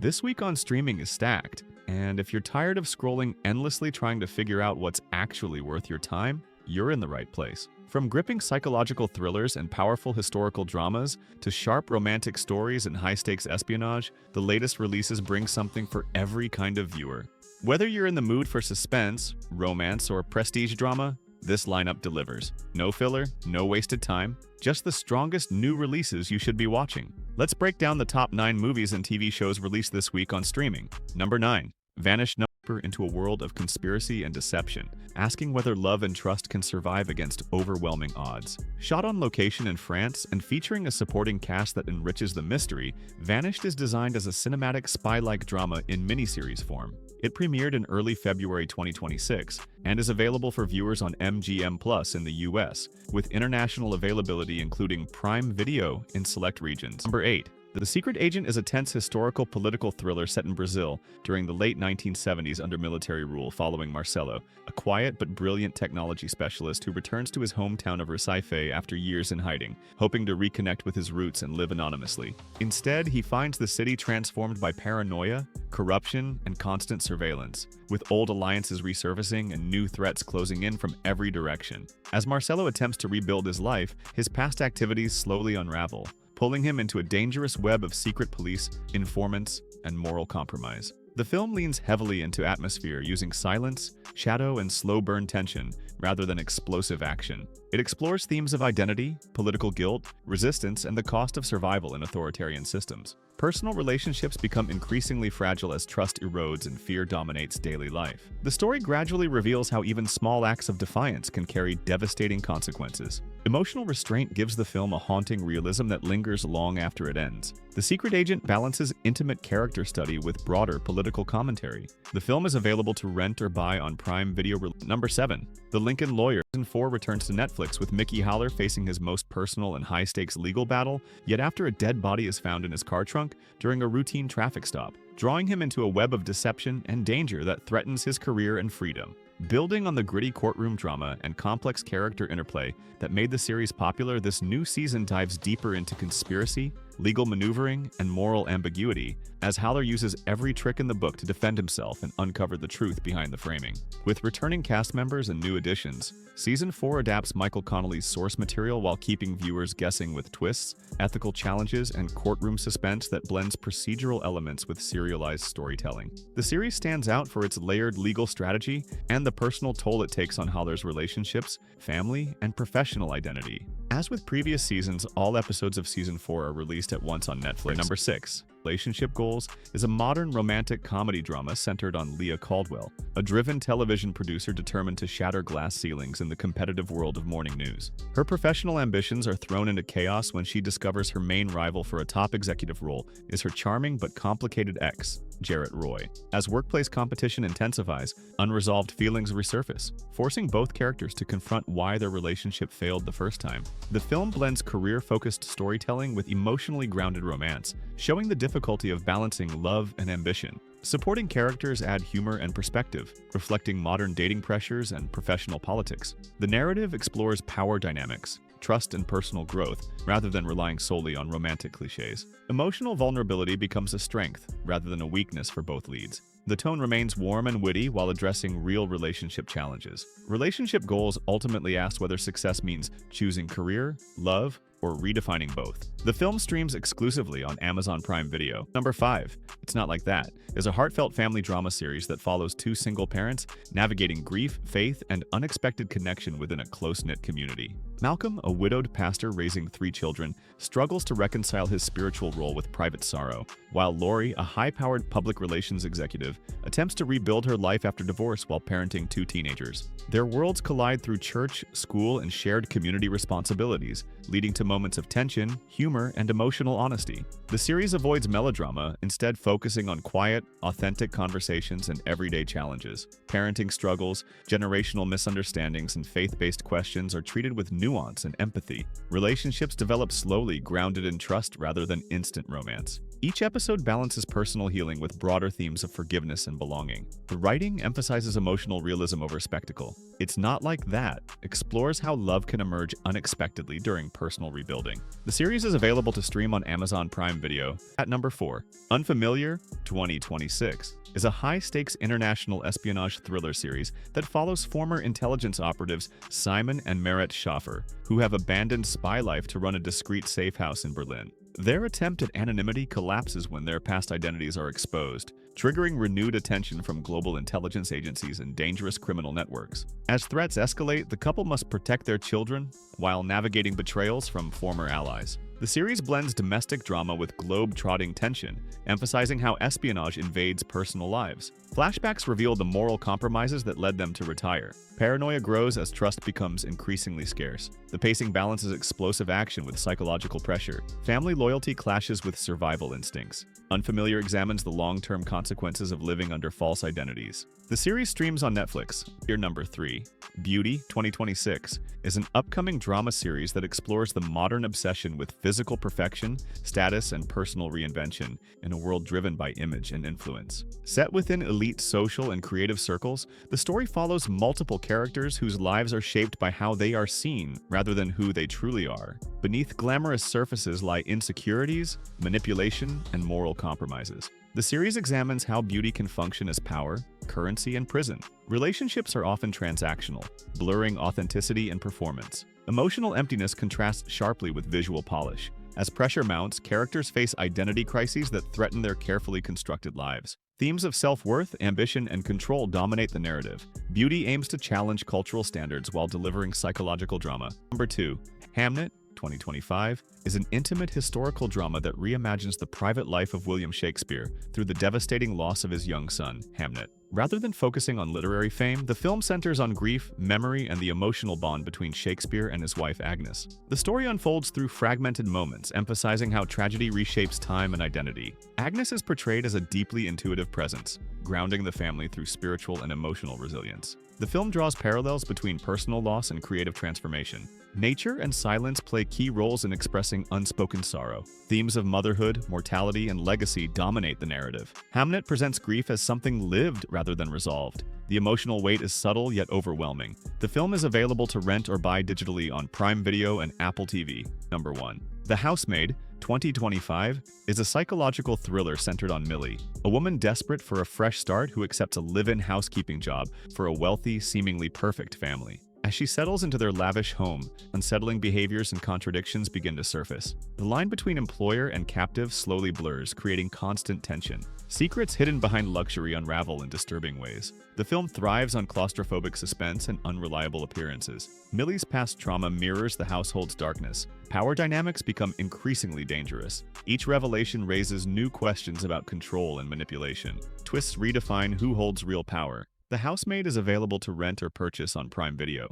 This week on streaming is stacked, and if you're tired of scrolling endlessly trying to figure out what's actually worth your time, you're in the right place. From gripping psychological thrillers and powerful historical dramas to sharp romantic stories and high-stakes espionage, the latest releases bring something for every kind of viewer. Whether you're in the mood for suspense, romance, or prestige drama, this lineup delivers. No filler, no wasted time, just the strongest new releases you should be watching. Let's break down the top 9 movies and TV shows released this week on streaming. Number 9. Vanished into a world of conspiracy and deception, asking whether love and trust can survive against overwhelming odds. Shot on location in France and featuring a supporting cast that enriches the mystery, Vanished is designed as a cinematic spy-like drama in miniseries form. It premiered in early February 2026 and is available for viewers on MGM Plus in the US, with international availability including Prime Video in select regions. Number 8. The Secret Agent is a tense historical political thriller set in Brazil during the late 1970s under military rule following Marcelo, a quiet but brilliant technology specialist who returns to his hometown of Recife after years in hiding, hoping to reconnect with his roots and live anonymously. Instead, he finds the city transformed by paranoia, corruption, and constant surveillance, with old alliances resurfacing and new threats closing in from every direction. As Marcelo attempts to rebuild his life, his past activities slowly unravel, pulling him into a dangerous web of secret police, informants, and moral compromise. The film leans heavily into atmosphere, using silence, shadow, and slow-burn tension rather than explosive action. It explores themes of identity, political guilt, resistance, and the cost of survival in authoritarian systems. Personal relationships become increasingly fragile as trust erodes and fear dominates daily life. The story gradually reveals how even small acts of defiance can carry devastating consequences. Emotional restraint gives the film a haunting realism that lingers long after it ends. The Secret Agent balances intimate character study with broader political commentary. The film is available to rent or buy on Prime Video. Number 7. The Lincoln Lawyer. Season 4 returns to Netflix with Mickey Haller facing his most personal and high-stakes legal battle, yet after a dead body is found in his car trunk during a routine traffic stop, drawing him into a web of deception and danger that threatens his career and freedom. Building on the gritty courtroom drama and complex character interplay that made the series popular, this new season dives deeper into conspiracy, legal maneuvering, and moral ambiguity, as Haller uses every trick in the book to defend himself and uncover the truth behind the framing. With returning cast members and new additions, Season 4 adapts Michael Connelly's source material while keeping viewers guessing with twists, ethical challenges, and courtroom suspense that blends procedural elements with serialized storytelling. The series stands out for its layered legal strategy and the personal toll it takes on Haller's relationships, family, and professional identity. As with previous seasons, all episodes of Season 4 are released at once on Netflix. Number 6. Relationship Goals is a modern romantic comedy drama centered on Leah Caldwell, a driven television producer determined to shatter glass ceilings in the competitive world of morning news. Her professional ambitions are thrown into chaos when she discovers her main rival for a top executive role is her charming but complicated ex, Jarrett Roy. As workplace competition intensifies, unresolved feelings resurface, forcing both characters to confront why their relationship failed the first time. The film blends career-focused storytelling with emotionally grounded romance, showing the difficulty of balancing love and ambition. Supporting characters add humor and perspective, reflecting modern dating pressures and professional politics. The narrative explores power dynamics, trust, and personal growth, rather than relying solely on romantic cliches. Emotional vulnerability becomes a strength, rather than a weakness for both leads. The tone remains warm and witty while addressing real relationship challenges. Relationship Goals ultimately asks whether success means choosing career, love, or redefining both. The film streams exclusively on Amazon Prime Video. Number 5. It's Not Like That is a heartfelt family drama series that follows two single parents navigating grief, faith, and unexpected connection within a close-knit community. Malcolm, a widowed pastor raising 3 children, struggles to reconcile his spiritual role with private sorrow, while Lori, a high-powered public relations executive, attempts to rebuild her life after divorce while parenting 2 teenagers. Their worlds collide through church, school, and shared community responsibilities, leading to moments of tension, humor, and emotional honesty. The series avoids melodrama, instead focusing on quiet, authentic conversations and everyday challenges. Parenting struggles, generational misunderstandings, and faith-based questions are treated with nuance and empathy. Relationships develop slowly, grounded in trust rather than instant romance. Each episode balances personal healing with broader themes of forgiveness and belonging. The writing emphasizes emotional realism over spectacle. It's Not Like That explores how love can emerge unexpectedly during personal rebuilding. The series is available to stream on Amazon Prime Video. At number 4, Unfamiliar 2026 is a high-stakes international espionage thriller series that follows former intelligence operatives Simon and Merit Schaffer, who have abandoned spy life to run a discreet safe house in Berlin. Their attempt at anonymity collapses when their past identities are exposed, triggering renewed attention from global intelligence agencies and dangerous criminal networks. As threats escalate, the couple must protect their children while navigating betrayals from former allies. The series blends domestic drama with globe-trotting tension, emphasizing how espionage invades personal lives. Flashbacks reveal the moral compromises that led them to retire. Paranoia grows as trust becomes increasingly scarce. The pacing balances explosive action with psychological pressure. Family loyalty clashes with survival instincts. Unfamiliar examines the long-term consequences of living under false identities. The series streams on Netflix. Your number 3, Beauty 2026 is an upcoming drama series that explores the modern obsession with physical perfection, status, and personal reinvention in a world driven by image and influence. Set within elite social and creative circles, the story follows multiple characters whose lives are shaped by how they are seen rather than who they truly are. Beneath glamorous surfaces lie insecurities, manipulation, and moral compromises. The series examines how beauty can function as power, currency, and prison. Relationships are often transactional, blurring authenticity and performance. Emotional emptiness contrasts sharply with visual polish. As pressure mounts, characters face identity crises that threaten their carefully constructed lives. Themes of self-worth, ambition, and control dominate the narrative. Beauty aims to challenge cultural standards while delivering psychological drama. Number 2, Hamnet 2025 is an intimate historical drama that reimagines the private life of William Shakespeare through the devastating loss of his young son, Hamnet. Rather than focusing on literary fame, the film centers on grief, memory, and the emotional bond between Shakespeare and his wife Agnes. The story unfolds through fragmented moments, emphasizing how tragedy reshapes time and identity. Agnes is portrayed as a deeply intuitive presence, grounding the family through spiritual and emotional resilience. The film draws parallels between personal loss and creative transformation. Nature and silence play key roles in expressing unspoken sorrow. Themes of motherhood, mortality, and legacy dominate the narrative. Hamnet presents grief as something lived rather than resolved. The emotional weight is subtle yet overwhelming. The film is available to rent or buy digitally on Prime Video and Apple TV. Number 1. The Housemaid 2025 is a psychological thriller centered on Millie, a woman desperate for a fresh start who accepts a live-in housekeeping job for a wealthy, seemingly perfect family. As she settles into their lavish home, unsettling behaviors and contradictions begin to surface. The line between employer and captive slowly blurs, creating constant tension. Secrets hidden behind luxury unravel in disturbing ways. The film thrives on claustrophobic suspense and unreliable appearances. Millie's past trauma mirrors the household's darkness. Power dynamics become increasingly dangerous. Each revelation raises new questions about control and manipulation. Twists redefine who holds real power. The Housemaid is available to rent or purchase on Prime Video.